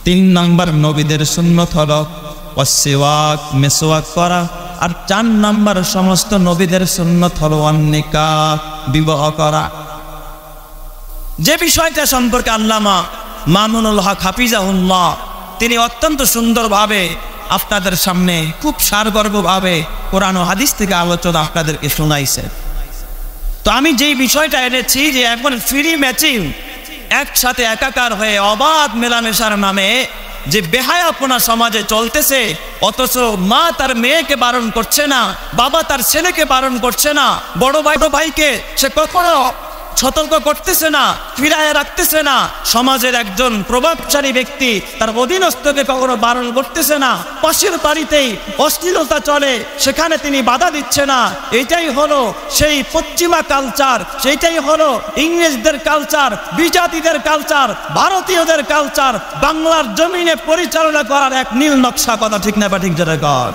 3 number নবীদের সুন্নত হলো ওয়াসওয়াক, মেসওয়াক করা। আর 4 নাম্বার সমস্ত নবীদের সুন্নত হলো নিকাহ, বিবাহ করা। যে বিষয়টা সম্পর্কে আল্লামা মামুনুল হক হাফিজাহুল্লাহ তিনি অত্যন্ত সুন্দরভাবে আপনাদের সামনে খুব সারগর্ভভাবে কোরআন ও হাদিস থেকে আলোচনা আপনাদেরকে শোনাইছেন। তো আমি যেই বিষয়টা এনেছি যে এখন ফ্রি ম্যাচিং একসাথে একাকার হয়ে অবাধ মেলামেশার নামে যে বেহায়াপনা সমাজে চলতেছে, অথচ মা তার মেয়েকে বারণ করছে না, বাবা তার ছেলেকে বারণ করছে না, বড় ভাইকে সে কখনো সতর্ক করতেছে না, ফিরায় রাখতেছে না। সমাজের একজন প্রভাবশালী ব্যক্তি তার অধীনস্থকে কখনো বারণ করতেছে না। পাশের বাড়িতেই অশ্লীলতা চলে, সেখানে তিনি বাধা দিচ্ছে না। এটাই হলো সেই পশ্চিমা কালচার, সেইটাই হলো ইংরেজদের কালচার, বিজাতিদের কালচার, ভারতীয়দের কালচার বাংলার জমিনে পরিচালনা করার এক নীল নকশা। কথা ঠিক না বা ঠিক যারা কর।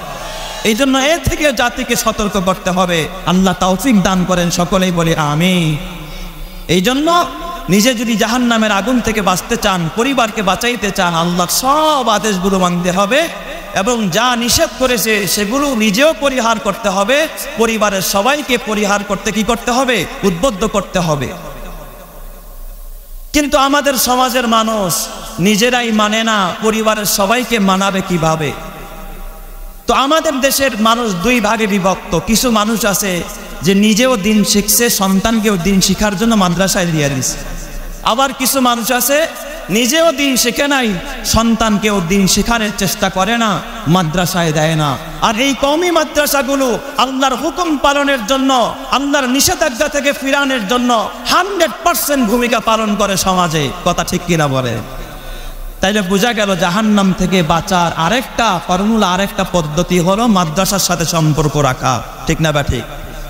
এই জন্য এ থেকে জাতিকে সতর্ক করতে হবে। আল্লাহ তৌফিক দান করেন, সকলেই বলি আমিন। এই জন্য নিজে যদি জাহান্নামের আগুন থেকে বাঁচতে চান, পরিবারকে বাঁচাইতে চান, আল্লাহর সব আদেশগুলো মানতে হবে এবং যা নিষেধ করেছে সেগুলো নিজেও পরিহার করতে হবে, পরিবারের সবাইকে পরিহার করতে কি করতে হবে? উদ্বুদ্ধ করতে হবে। কিন্তু আমাদের সমাজের মানুষ নিজেরাই মানে না, পরিবারের সবাইকে মানাবে কিভাবে? তো আমাদের দেশের মানুষ 2 ভাগে বিভক্ত। কিছু মানুষ আছে যে নিজেও দিন শিখছে, সন্তানকেও দিন শিখার জন্য মাদ্রাসায় দিয়ে দিচ্ছে। আবার কিছু মানুষ আছে নিজেও দিন শিখে নাই, সন্তানকেও দিন শেখানোর চেষ্টা করে না, মাদ্রাসায় দেয় না। আর এই কওমি মাদ্রাসাগুলো আল্লাহর হুকুম পালনের জন্য, আল্লাহর নিষেধাজ্ঞা থেকে ফিরানোর জন্য 100% ভূমিকা পালন করে সমাজে। কথা ঠিক কিনা বলে? তাইলে বোঝা গেল জাহান্নাম থেকে বাঁচার আরেকটা ফর্মুলা, আরেকটা পদ্ধতি হলো মাদ্রাসার সাথে সম্পর্ক রাখা। ঠিক না বা ঠিক?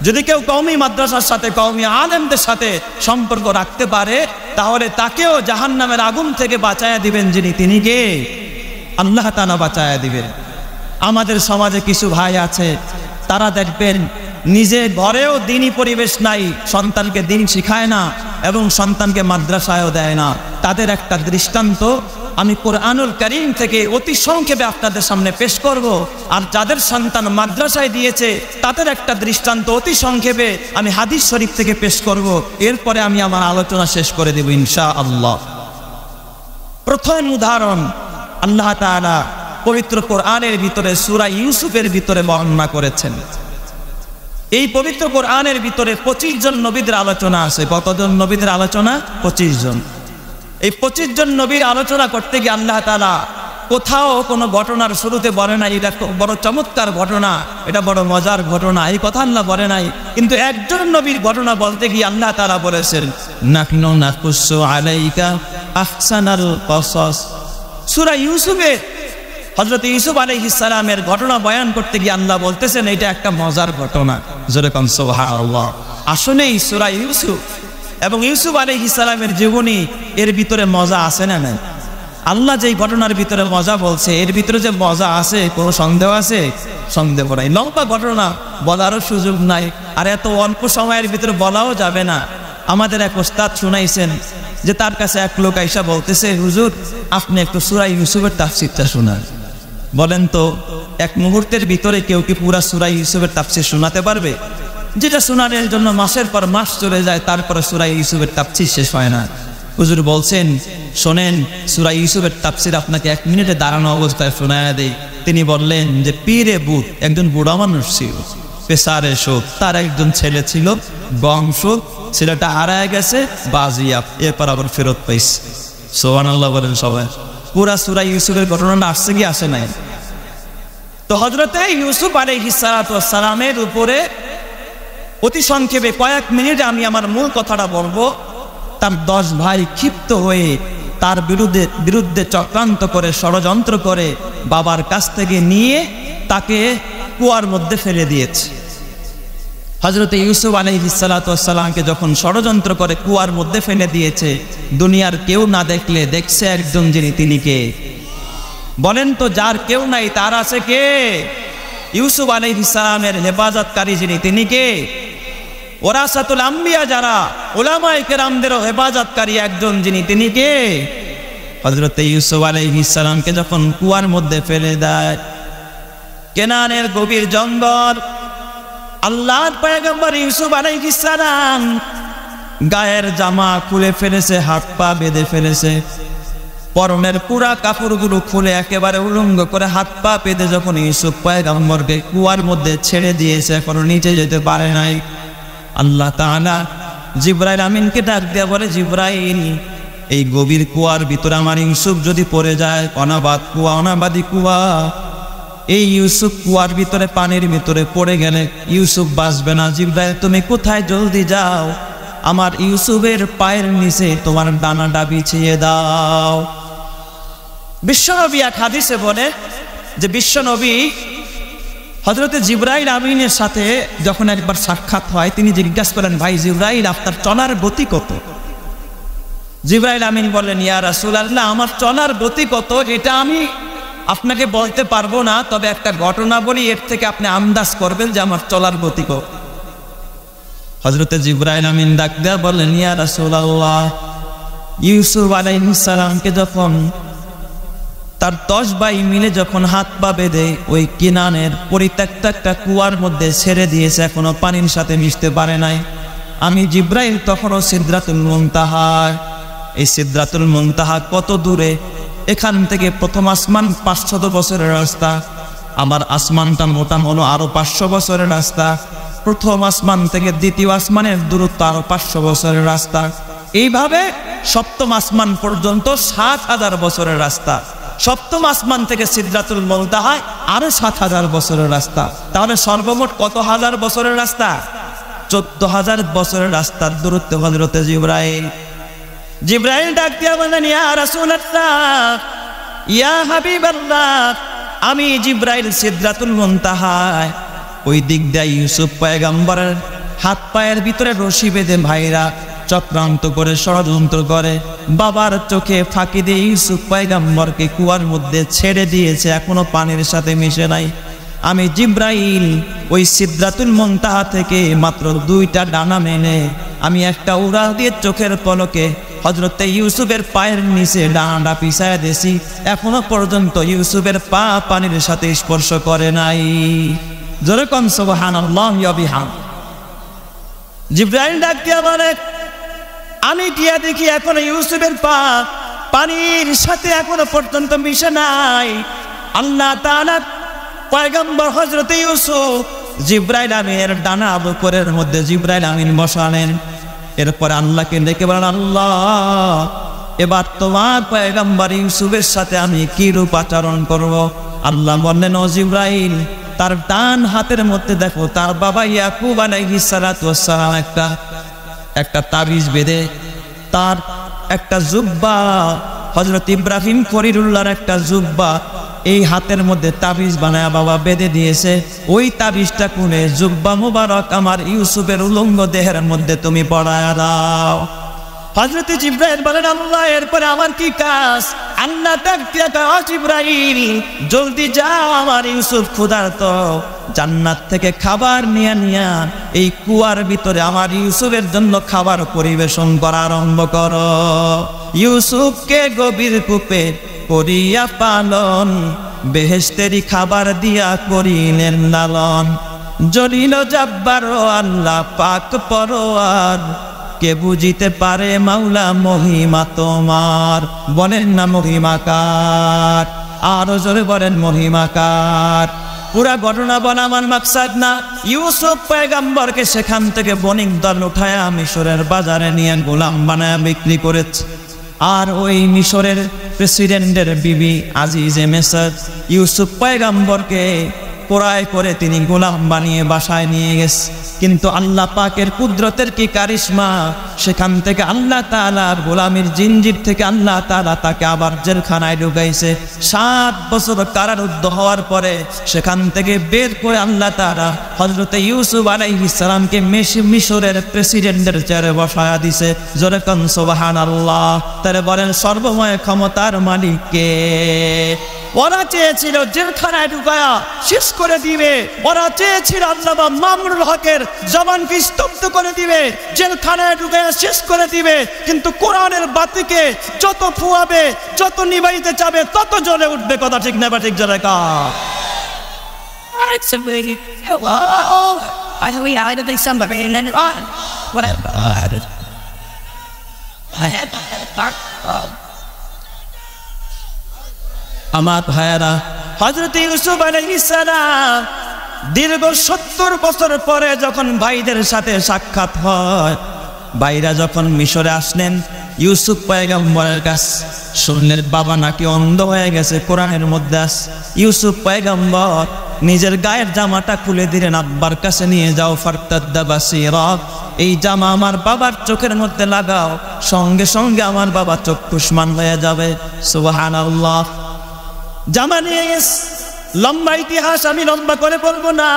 যদি কেউ কওমি মাদ্রাসার সাথে, কওমি আলেমদের সাথে সম্পর্ক রাখতে পারে, তাহলে তাকেও জাহান্নামের আগুন থেকে বাঁচায়া দিবেন যিনি, তিনি কে? আল্লাহ তাআলা বাঁচায়া দিবেন। আমাদের সমাজে কিছু ভাই আছে, তারা দেখবেন নিজে ঘরেও দিনী পরিবেশ নাই, সন্তানকে দিন শিখায় না এবং সন্তানকে মাদ্রাসায়ও দেয় না। তাদের একটা দৃষ্টান্ত আমি কোরআনুল কারীম থেকে অতি সংক্ষেপে আপনাদের সামনে পেশ করব। আর যাদের সন্তান মাদ্রাসায় দিয়েছে তাদের একটা দৃষ্টান্ত অতি সংক্ষেপে আমি হাদিস শরীফ থেকে পেশ করব। এরপরে আমি আমার আলোচনা শেষ করে দেব ইনশাআল্লাহ। প্রথম উদাহরণ আল্লাহ তাআলা পবিত্র কোরআনের ভিতরে সূরা ইউসুফের ভিতরে বর্ণনা করেছেন। এই পবিত্র কোরআনের ভিতরে 25 জন নবীদের আলোচনা আছে। কতজন নবীদের আলোচনা? 25 জন। এই 25 জন নবীর আলোচনা করতে গিয়ে আল্লাহ তাআলা কোথাও কোনো ঘটনার শুরুতে বলে নাই এটা বড় চমৎকার ঘটনা, এটা বড় মজার ঘটনা, এই কথা আল্লাহ বলে নাই। কিন্তু একজন নবীর ঘটনা বলতে গিয়ে আল্লাহ তাআলা বলেছেন নাহনু নাকুসু আলাইকা আহসানাল কসস। সূরা ইউসুফে হযরত ইউসুফ আলাইহিস সালামের ঘটনা বয়ান করতে গিয়ে আল্লাহ বলতেছেন এটা একটা মজার ঘটনা। জোরে কোন সুবহানাল্লাহ। আসলেই সূরা ইউসুফ এবং ইউসুফ আলাইহিস সালামের জীবনী, এর ভিতরে মজা আছে না নাই? আল্লাহ যেই ঘটনার ভিতরে মজা বলছে, এর ভিতরে যে মজা আছে কোনো সন্দেহ আছে? সন্দেহ নাই। লম্বা ঘটনা, বলারও সুযোগ নাই, আর এত অল্প সময়ের ভিতরে বলাও যাবে না। আমাদের এক ওস্তাদ শুনাইছেন যে তার কাছে এক লোক আইসা বলতেছে, হুজুর আপনি একটু সূরা ইউসুফের তাফসীরটা শোনান। বলেন তো এক মুহূর্তের ভিতরে কেউ কি পুরা সূরা ইউসুফের তাফসীর শোনাতে পারবে? যেটা শোনানোর জন্য মাসের পর মাস চলে যায়, তারপরে সূরা ইউসুফের তাফসীর শেষ হয় না। হুজুর বলছেন শোনেন, সূরা ইউসুফের তাফসীর আপনাকে 1 মিনিটে দাঁড়ানো অবস্থায় শোনায়া দেই। তিনি বললেন যে পীরে বুট, একজন বুড়া মানুষ ছিল, পেশারে শোক, তার একজন ছেলে ছিল বংশ, ছেলেটা হারায় গেছে বাজিয়াব, এরপর আবার ফেরত পাইছে। সুবহানাল্লাহ বলেন সবাই। পুরা সূরা ইউসুফের ঘটনাটা আসছে কি আসে নাই? তো হযরতে ইউসুফ আলাইহিস সালাতু ওয়াস সালামের উপরে অতি সংক্ষেপে কয়েক মিনিটে আমি আমার মূল কথাটা বলবো। তার 10 ভাই ক্ষিপ্ত হয়ে তার বিরুদ্ধে চক্রান্ত করে, ষড়যন্ত্র করে বাবার কাছ থেকে নিয়ে তাকে কুয়ার মধ্যে ফেলে দিয়েছে। হযরতে ইউসুফ আলাইহিস সালাতু ওয়াস সালামকে যখন ষড়যন্ত্র করে কুয়ার মধ্যে ফেলে দিয়েছে, দুনিয়ার কেউ না দেখলে দেখছে একজন, যিনি, তিনি কে? বলেন তো যার কেউ নাই তার আছে কে? ইউসুফ আলাইহিস সালামের হেফাজতকারী যিনি, তিনি কে? ওরাসাতুল আম্বিয়া যারা, উলামায়ে কেরামদেরও হেফাজতকারী একজন, যিনি, তিনি কে? হযরত ইউসুফ আলাইহিস সালামকে যখন কুয়ার মধ্যে ফেলে দেয়, কেনানের গভীর জঙ্গল, আল্লাহর পয়গম্বর ইউসুফ আলাইহিস সালাম গায়ের জামা খুলে ফেলেছে, হাত পা বেঁধে ফেলেছে, পরনের পুরা কাপড়গুলো খুলে একেবারে উলঙ্গ করে হাত পা বেঁধে যখন ইউসুফ পয়গম্বরকে কুয়ার মধ্যে ছেড়ে দিয়েছে, এখনো নিচে যেতে পারে নাই, আল্লাহ তাআলা জিবরাইল আমিনকে ডাক দেয়া বলে, জিবরাইল, এই গভীর কুয়ার ভিতরে আমার ইউসুফ যদি পড়ে যায়, অনাবাদী কুয়া, এই ইউসুফ কুয়ার ভিতরে পানির ভিতরে পড়ে গেলে ইউসুফ বাঁচবে না। জিবরাইল, তুমি কোথায়? জলদি যাও, আমার ইউসুফের পায়ের নিচে তোমার ডানাটা বিছিয়ে দাও। বিশ্বনবী এক হাদিসে বলে যে বিশ্বনবী হযরতে জিবরাইল আমিনের সাথে যখন একবার সাক্ষাৎ হয়, তিনি জিজ্ঞাসা করেন, ভাই জিবরাইল, আপনার চলার গতি কত? জিবরাইল আমিন বললেন, ইয়া রাসূলুল্লাহ, আমার চলার গতি কত এটা আমি আপনাকে বলতে পারবো না, তবে একটা ঘটনা বলি, এর থেকে আপনি আন্দাজ করবেন যে আমার চলার গতি কত। হযরতে জিবরাইল আমিন ডাক দেয়া বললেন, ইয়া রাসূলুল্লাহ, ইউসুফ আলাইহিস সালামকে যখন তার 10 ভাই মিলে যখন হাত পা বেঁধে ওই কিনানের পরিত্যক্ত একটা কুয়ার মধ্যে ছেড়ে দিয়েছে, এখনো পানির সাথে মিশতে পারে নাই, আমি জিবরাইল তখনও সিদরাতুল মুনতাহা, এই সিদরাতুল মুনতাহা কত দূরে, এখান থেকে প্রথম আসমান 500 বছরের রাস্তা, আমার আসমানটা মোটা হলো আরো 500 বছরের রাস্তা, প্রথম আসমান থেকে দ্বিতীয় আসমানের দূরত্ব আরো 500 বছরের রাস্তা, এইভাবে সপ্তম আসমান পর্যন্ত 7000 বছরের রাস্তা, সপ্তম আসমান থেকে সিদরাতুল মুনতাহা আরো 7000 বছরের রাস্তা, তাহলে সর্বমোট কত হাজার বছরের রাস্তা? 14000 বছরের রাস্তার দূরত্ব হযরতে জিবরাইল ডাক দিয়া বলেন, ইয়া রাসূলুল্লাহ, ইয়া হাবিবাল্লাহ, আমি জিবরাইল সিদরাতুল মুনতাহায় ওই দিক দিয়ে ইউসুফ পয়গম্বরের হাত পায়ের ভিতরে রশি বেঁধে ভাইরা চক্রান্ত করে ষড়যন্ত্র করে বাবার চোখে ফাঁকি দিয়ে ইউসুফ পয়গম্বরকে কুয়ার মধ্যে ছেড়ে দিয়েছে, এখনো পানির সাথে মিশে নাই। আমি জিবরাইল ওই সিদরাতুল মুনতাহা থেকে মাত্র 2টা ডানা মেনে আমি একটা উড়াল দিয়ে চোখের পলকে হযরতে ইউসুফের পায়ের নিচে ডানাটা পিছায় দিয়েছি, এখনো পর্যন্ত ইউসুফের পা পানির সাথে স্পর্শ করে নাই। যেরকম সুবহানাল্লাহ ওয়া বিহামদিহি। জিবরাইল ডাক দিয়া বলে, আমি গিয়া দেখি এখনো ইউসুফের পা পানির সাথে এখনো পর্যন্ত মিশে নাই। আল্লাহ তাআলা পয়গম্বর হযরতে ইউসুফ জিবরাইল আমিনের ডানা বুকের মধ্যে জিবরাইল আমিন বসালেন। এরপর আল্লাহকে ডেকে বলেন, আল্লাহ, এবার তোমার পয়গম্বর ইউসুফের সাথে আমি কি রূপ আচরণ করব? আল্লাহ বললেন, ও জিবরাইল, তার ডান হাতের মধ্যে দেখো তার বাবা ইয়াকুব আলাইহিস সালাতু ওয়াস সালাম একটা তাবিজ বেঁধে, তার একটা জুব্বা, হযরত ইব্রাহিম খলিলুল্লাহর একটা জুব্বা এই হাতের মধ্যে তাবিজ বানায়া বাবা বেঁধে দিয়েছে। ওই তাবিজটা খুলে জুব্বা মুবারক আমার ইউসুফের উলঙ্গ দেহের মধ্যে তুমি পড়ায়া দাও। হযরত জিবরাইল বলেন, আল্লাহ, এরপরে আমার কি কাজ? আল্লাহ ডাক দিয়া কয়, জিবরাইল, জলদি যাও, আমার ইউসুফ ক্ষুধার্ত, জান্নাত থেকে খাবার নিয়া এই কুয়ার ভিতরে আমার ইউসুফের জন্য খাবার পরিবেশন করা আরম্ভ করো। ইউসুফকে গভীর কূপে করিয়া পালন, বেহেশতেরি খাবার দিয়া করিলেন লালন। জলিল জাব্বার আল্লাহ পাক পরোয়ার, কে বুঝিতে পারে মাওলা মহিমা তোমার? বলেন না মহিমাকার, আরো জোরে বলেন মহিমাকার। পুরা ঘটনা বলা আমার মাকসাদ না। ইউসুফ পয়গম্বরকে সেখান থেকে বণিক দল উঠায়া মিশরের বাজারে নিয়ে গোলাম বানায়া বিক্রি করেছে। আর ওই মিশরের প্রেসিডেন্টের বিবি আজিজে মিসর ইউসুফ পয়গম্বরকে ক্রয় করে তিনি গোলাম বানিয়ে বাসায় নিয়ে গেছে। কিন্তু আল্লাহ পাকের কুদরতের কি কারিশমা, সেখান থেকে আল্লাহ তাআলার গোলামের জিনজির থেকে আল্লাহ তাআলা তাকে আবার জেলখানায় ঢুকাইছে। 7 বছর কারারুদ্ধ হওয়ার পরে সেখান থেকে বের করে আল্লাহ তাআলা হযরতে ইউসুফ আলাইহিস সালামকে মিশরের প্রেসিডেন্টের চেয়ারে বসায়া দিছে। জোরে কোন সুবহানাল্লাহ। তারে বলেন, সর্বময় ক্ষমতার মালিক কে? ওরা চেয়েছিল জেলখানায় ঢুকায়া শেষ করে দিবে, ওরা চেয়েছিল আল্লামা মামুনুল হকের জবানকে স্তব্ধ করে দিবে, জেলখানায় ঢুকায়া শেষ করে দিবে। কিন্তু কোরআনের বাতিকে যত ফুয়াবে, যত নিবাইতে চাবে, তত জ্বলে উঠবে। কথা ঠিক না বা ঠিক জোরে কা? আমার ভাইয়েরা, হযরত ইউসুফ আলাইহিস সালাম দীর্ঘ 70 বছর পরে যখন ভাইদের সাথে সাক্ষাৎ হয়, ভাইরা যখন মিশরে আসলেন, ইউসুফ পয়গম্বরের কাছে শুনলেন বাবা নাকি অন্ধ হয়ে গেছে। কোরআনের মধ্যে আছে ইউসুফ পয়গম্বর নিজের গায়ের জামাটা খুলে দিলেন, আব্বার কাছে নিয়ে যাও, ফারতাদ্দা বাসীরা, এই জামা আমার বাবার চোখের মধ্যে লাগাও, সঙ্গে সঙ্গে আমার বাবা চক্ষুষ্মান হয়ে যাবে। সুবহানাল্লাহ। জামা নিয়ে গেছে। লম্বা ইতিহাস আমি লম্বা করে বলবো না।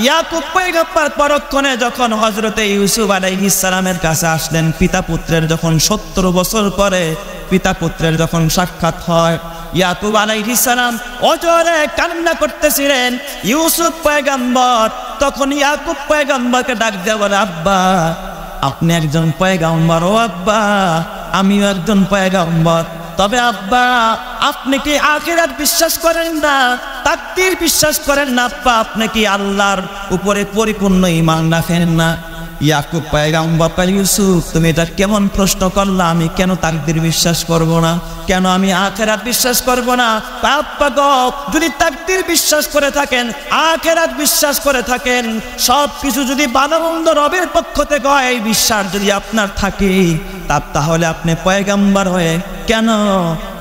ইয়াকুব পয়গম্বর পরক্ষণে যখন হযরতে ইউসুফ আলাইহিস সালামের কাছে আসলেন, পিতা পুত্রের যখন 70 বছর পরে পিতা পুত্রের যখন সাক্ষাৎ হয়, ইয়াকুব আলাইহিস সালাম অজরে কান্না করতেছিলেন। ইউসুফ পয়গম্বর তখন ইয়াকুব পয়গম্বরকে ডাক দিয়ে বলে, আব্বা আপনি একজন পয়গম্বর। ও আব্বা, আমিও একজন পয়গম্বর। তবে আব্বা আপনি কি আখিরাত বিশ্বাস করেন না, তাকদীর বিশ্বাস করেন না? আব্বা আপনি কি আল্লাহর উপরে পরিপূর্ণ ঈমান রাখেন না? ইয়াকুব পয়গম্বর বলে, ইউসুফ তুমি এটা কেমন প্রশ্ন করলা? আমি কেন তাকদীর বিশ্বাস করব না? কেন আমি আখিরাত বিশ্বাস করব না? আব্বা গো, যদি তাকদীর বিশ্বাস করে থাকেন, আখিরাত বিশ্বাস করে থাকেন, সব কিছু যদি ভালো মন্দ রবের পক্ষ থেকে হয়, এই বিশ্বাস যদি আপনার থাকে, তাহলে আপনি পয়গম্বর হয়ে কেন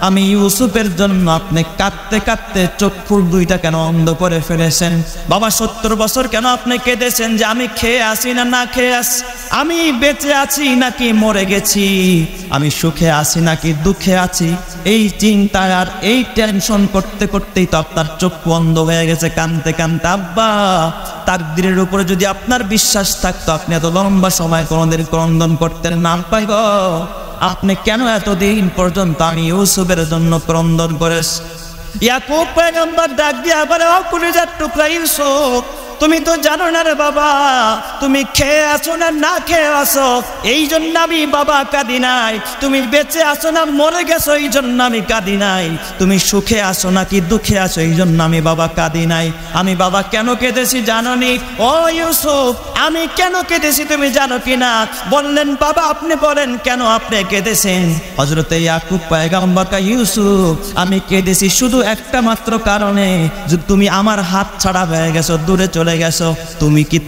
আমি ইউসুফের জন্য আপনি কাঁদতে কাঁদতে চক্ষুর দুইটা কেন অন্ধ করে ফেলেছেন? বাবা 70 বছর কেন আপনি কেঁদেছেন যে আমি খেয়ে আসি না না খেয়ে আসি, আমি বেঁচে আছি নাকি মরে গেছি, আমি সুখে আছি নাকি দুঃখে আছি? এই চিন্তা আর এই টেনশন করতে করতেই তো আপনার চক্ষু অন্ধ হয়ে গেছে কাঁদতে কাঁদতে। আব্বা তাকদীরের উপরে যদি আপনার বিশ্বাস থাকতো, আপনি এত লম্বা সময় কোনোদিন ক্রন্দন করতেন না। পাইব আপনি কেন এতদিন পর্যন্ত আমি ইউসুফের জন্য ক্রন্দন করেছ? ইয়াকুব পয়গম্বর ডাক দিয়া বলে, ও কলিজার টুকরা ইউসুফ, তুমি তো জানো না রে বাবা, তুমি খেয়ে আসো না না খেয়ে আসো, এই জন্য আমি বাবা কাঁদি নাই। তুমি বেঁচে আসো না মরে গেছো, এই জন্য আমি কাঁদি নাই। তুমি সুখে আসো নাকি দুঃখে আসো, এই জন্য আমি বাবা কাঁদি নাই। আমি বাবা কেন কেঁদেছি জানো নি? ও ইউসুফ, আমি কেন কেঁদেছি তুমি জানো কিনা? বললেন, বাবা আপনি বলেন কেন আপনি কেঁদেছেন? হযরতে ইয়াকুব পয়গম্বর কয়, ইউসুফ আমি কেঁদেছি শুধু একটা মাত্র কারণে, যে তুমি আমার হাত ছাড়া হয়ে গেছো, দূরে চলে গেছো।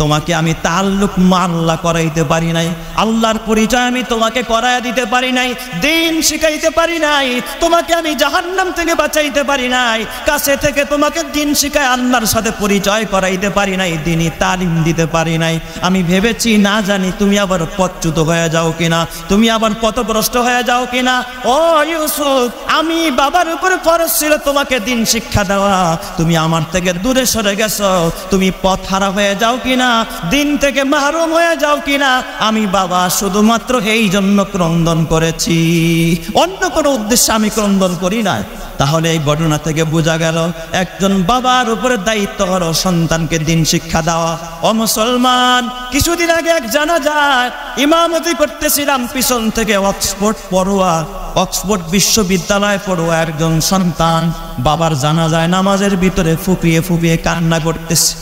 তোমাকে আমি তাআল্লুক আল্লাহ করাইতে পারি নাই, আল্লাহর পরিচয় আমি তোমাকে করাইয়া দিতে পারি নাই, দিন শিখাইতে পারি নাই, তোমাকে আমি জাহান্নাম থেকে বাঁচাইতে পারি নাই, কাছে থেকে তোমাকে দিন শিখায় আল্লাহর সাথে পরিচয় করাইতে পারি নাই, দিনই তালিম দিতে পারি নাই। আমি ভেবেছি না জানি তুমি আবার পথচ্যুত হয়ে যাও কিনা, তুমি আবার পথভ্রষ্ট হয়ে যাও কিনা। ও ইউসুফ, আমি বাবার উপরে ফরজ ছিল তোমাকে দিন শিক্ষা দেওয়া, তুমি আমার থেকে দূরে সরে গেছো, তুমি পথ হারা হয়ে যাও কিনা, দিন থেকে মাহরুম হয়ে যাও কিনা। আমি বাবা শুধুমাত্র এই জন্য ক্রন্দন করেছি, অন্য কোনো উদ্দেশ্যে আমি ক্রন্দন করি না। তাহলে এই ঘটনা থেকে বোঝা গেল একজন বাবার উপরে দায়িত্ব হলো সন্তানকে দিন শিক্ষা দেওয়া। ও মুসলমান, কিছুদিন আগে এক জানাজায় ইমামতি করতেছিলাম, পিছন থেকে অক্সফোর্ড বিশ্ববিদ্যালয় পড়ুয়া একজন সন্তান বাবার জানাজায় নামাজের ভিতরে ফুপিয়ে ফুপিয়ে কান্না করতেছে।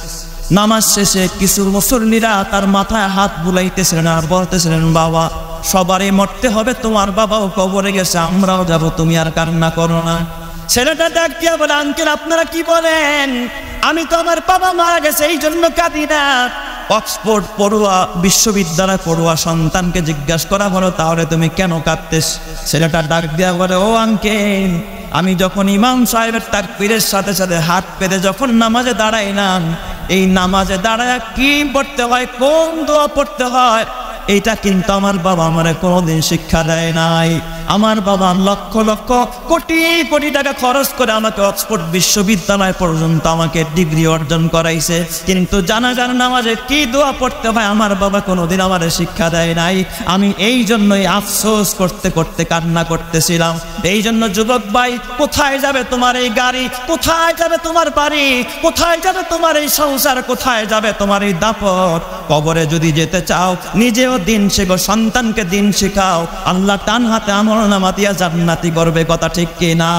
নামাজ শেষে কিছু মুসল্লিরা তার মাথায় হাত বুলাইতেছিলেন আর বলতেছিলেন, বাবা সবারই মরতে হবে, তোমার বাবাও কবরে গেছে, আমরাও যাব, তুমি আর কান্না করো না। ছেলেটা ডাক দিয়া বলে, আঙ্কেল আপনারা কি বলেন? আমি তো আমার বাবা মারা গেছে এই জন্য কাঁদি না। অক্সফোর্ড পড়ুয়া বিশ্ববিদ্যালয় পড়ুয়া সন্তানকে জিজ্ঞাসা করা হলো, তাহলে তুমি কেন কাঁদতেছ? ছেলেটা ডাক দিয়া বলে, ও আঙ্কেল, আমি যখন ইমাম সাহেবের তাকবীরের সাথে সাথে হাত পেতে যখন নামাজে দাঁড়াইলাম, এই নামাজে দাঁড়ায় কি পড়তে হয়, কোন দোয়া পড়তে হয়, এইটা কিন্তু আমার বাবা আমারে কোনোদিন শিক্ষা দেয় নাই। আমার বাবা লক্ষ লক্ষ কোটি কোটি টাকা খরচ করে আমাকে অক্সফোর্ড বিশ্ববিদ্যালয় পর্যন্ত আমাকে ডিগ্রি অর্জন করাইছে, কিন্তু জানাজার নামাজে কি দোয়া পড়তে হয় আমার বাবা কোনোদিন আমার শিক্ষা দেয় নাই। আমি এই জন্যই আফসোস করতে করতে কান্না করতেছিলাম। এই জন্য যুবক ভাই, কোথায় যাবে তোমার এই গাড়ি, কোথায় যাবে তোমার বাড়ি, কোথায় যাবে তোমার এই সংসার, কোথায় যাবে তোমার এই দাপট? কবরে যদি যেতে চাও নিজেও দিন শেখো, সন্তানকে দিন শেখাও, আল্লাহ টান হাতে আমলনামা দিয়া জান্নাতি করবে, কথা ঠিক কিনা?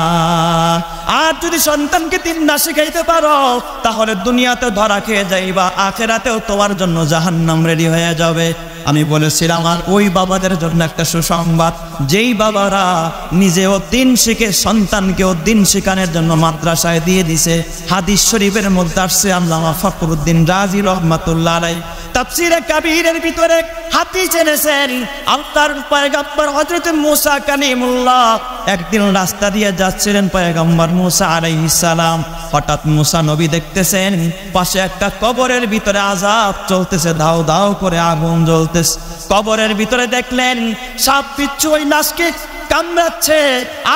আর যদি সন্তানকে দিন না শিখাইতে পারো তাহলে দুনিয়াতে ধরা খেয়ে যাইবা, আখিরাতেও তোমার জন্য জাহান্নাম রেডি হয়ে যাবে। আমি বলেছিলাম আর ওই বাবাদের জন্য একটা সুসংবাদ, যেই বাবারা নিজেও দিন শিখে সন্তানকেও দিন শিখানোর জন্য মাদ্রাসায় দিয়ে দিছে। হাদিস শরীফের মধ্যে আসছে, আল্লামা ফখরুদ্দিন রাজি রহমাতুল্লাহ আলাইহি তাফসীরে কাবীরের ভিতরে হাদিস এনেছেন, আল্লাহর পয়গম্বর হযরত মুসা কালিমুল্লাহ একদিন রাস্তা দিয়ে যাচ্ছিলেন, পয়গম্বর মুসা আলাইহিস সালাম। হঠাৎ মুসা নবী দেখতেছেন পাশে একটা কবরের ভিতরে আযাব চলতেছে, দাও দাও করে আগুন জ্বলতেছে। কবরের ভিতরে দেখলেন সাপ বিচ্ছু ওই লাশকে কামড়াচ্ছে,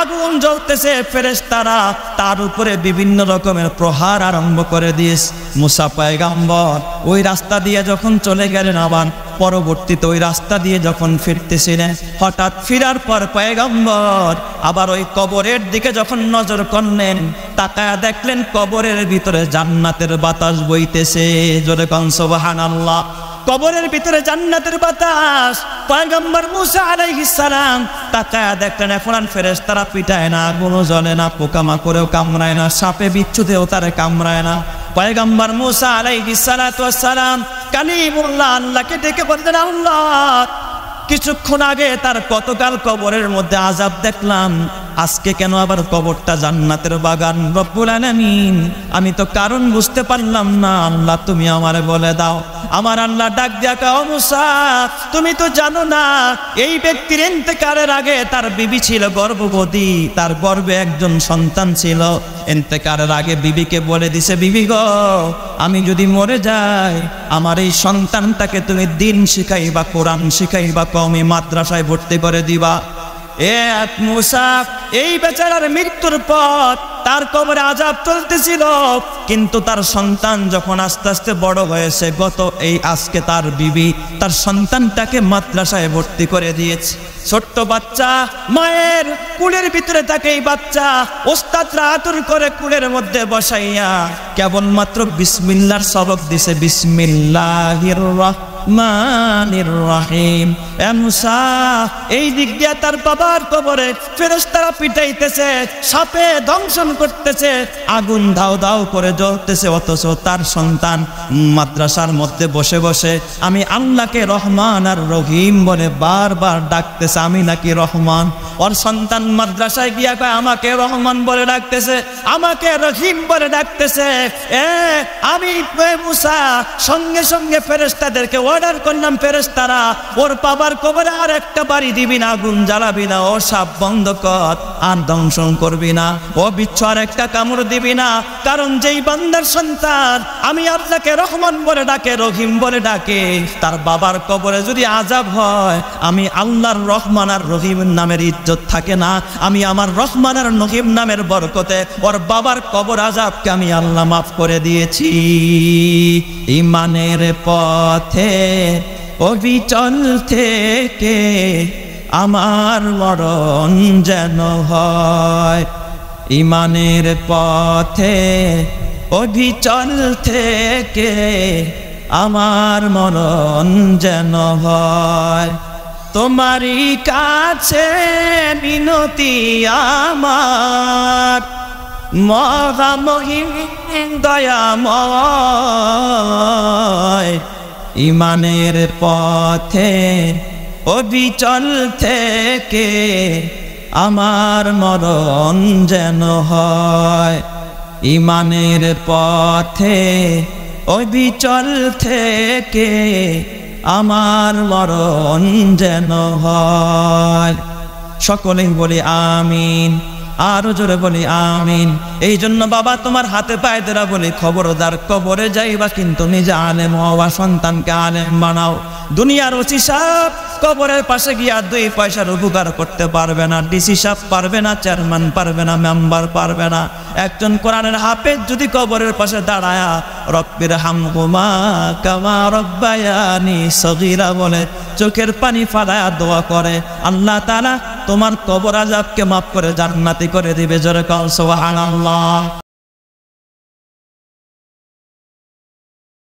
আগুন জ্বলতেছে, ফেরেশতারা তার উপরে বিভিন্ন রকমের প্রহার আরম্ভ করে দিয়েছে। মুসা পয়গম্বর ওই রাস্তা দিয়ে যখন চলে গেলেন, আবার পরবর্তীতে ওই রাস্তা দিয়ে যখন ফিরতেছিলেন, হঠাৎ ফিরার পর পয়গম্বর আবার ওই কবরের দিকে যখন নজর করলেন, তাকায়া দেখলেন কবরের ভিতরে জান্নাতের বাতাস বইতেছে। জোরে কোন সুবহানাল্লাহ। কবরের ভিতরে জান্নাতের বাতাস। পয়গম্বর মুসা আলাইহিস সালাম তাকায়া দেখলেন এখন আর ফেরেশতারা পিটায় না, আগুনও জ্বলে না, পোকামাকড়েও কামড়ায় না, সাপে বিচ্ছুতেও তারে কামড়ায় না। পয়গম্বর মুসা আলাইহিস সালাতু ওয়াস সালাম কালিমুল্লাহ আল্লাহকে ডেকে বললেন, আল্লাহ কিছুক্ষণ আগে তার কতকাল কবরের মধ্যে আযাব দেখলাম, আজকে কেন আবার কবরটা জান্নাতের বাগান? রব্বুল আলামিন আমি তো কারণ বুঝতে পারলাম না, আল্লাহ তুমি আমারে বলে দাও। আমার আল্লাহ ডাক দিয়া কও, মুসা তুমি তো জানো না এই ব্যক্তির ইন্তেকালের আগে তার বিবি ছিল গর্ভবতী, তার গর্ভে একজন সন্তান ছিল। ইন্তেকালের আগে বিবিকে বলে দিছে, বিবি গো আমি যদি মরে যাই আমার এই সন্তানটাকে তুমি দিন শিখাইবা, কোরআন শিখাইবা, কওমি মাদ্রাসায় ভর্তি করে দিবা। মুসা এই বেচারার মৃত্যুর পর তার কবরে আযাব চলতেছিল, কিন্তু তার সন্তান যখন আস্তে আস্তে বড় হয়েছে, এই আজকে তার বিবি তার সন্তানটাকে মাদ্রাসায় ভর্তি করে দিয়েছে। ছোট্ট বাচ্চা মায়ের কুলের ভিতরে থাকে, এই বাচ্চা ওস্তাদরা আদর করে কুলের মধ্যে বসাইয়া কেবলমাত্র বিসমিল্লাহর সবক দিছে, বিসমিল্লাহির রহমানির রহিম। মুসা এই দিক দিয়ে তার বাবার কবরে ফেরেশতারা পিটাইতেছে, সাপে দংশন করতেছে, আগুন দাও দাও করে জ্বলতেছে, অথচ তার সন্তান মাদ্রাসার মধ্যে বসে বসে আমি আল্লাহকে রহমান আর রহিম বলে বারবার ডাকতেছে, আমি নাকি রহমান। ওর সন্তান মাদ্রাসায় গিয়া কয় আমাকে রহমান বলে ডাকতেছে, আমাকে রহিম বলে ডাকতেছে। আমি মুসা সঙ্গে সঙ্গে ফেরেশতাদেরকে অর্ডার করলাম, ফেরেশতারা ওর বাবার কবরে আর একটা বাড়ি দিবি না, আগুন জ্বালাবি না, ও সাপ বন্ধ কর, আর দংশন করবি না, ও বিচ্ছু আর একটা কামড় দিবি না। কারণ যেই বান্দার সন্তান আমি আল্লাহকে রহমান বলে ডাকে, রহিম বলে ডাকে, তার বাবার কবরে যদি আযাব হয়, আমি আল্লাহর রহমান আর রহিমের নামের ইজ্জত থাকে না, আমি আমার রহমান আর রহিম নামের বরকতে ওর বাবার কবর আযাবকে আমি আল্লাহ মাফ করে দিয়েছি। ঈমানের পথে অবিচল থেকে আমার মরণ যেন হয়, ঈমানের পথে অবিচল থেকে আমার মরণ যেন হয়। তোমারই কাছে বিনতি আমার, মহামহিম দয়াময়, ঈমানের পথে অবিচল থেকে আমার মরণ যেন হয়, ঈমানের পথে অবিচল থেকে আমার মরণ যেন হয়। সকলেই বলি আমিন, আরো জোরে বলি আমিন। এই জন্য বাবা তোমার হাতে পায়ে ধরা বলি, খবরদার কবরে যাইবা কিন্তু নিজে আলেম হওয়া, সন্তানকে আলেম বানাও। দুনিয়ার ওসি সাহেব কবরের পাশে গিয়া 2 পয়সার উপকার করতে পারবে না, ডিসি সাহেব পারবে না, চেয়ারম্যান পারবে না, মেম্বার পারবে না। একজন কোরআনের হাফেজ যদি কবরের পাশে দাঁড়ায়া রব্বির হামহুমা কামা রব্বায়ানি সগীরা বলে চোখের পানি ফালায়া দোয়া করে, আল্লাহ তাআলা তোমার কবর আযাবকে মাফ করে জান্নাতি করে দিবে। জোরে কও সুবহানাল্লাহ।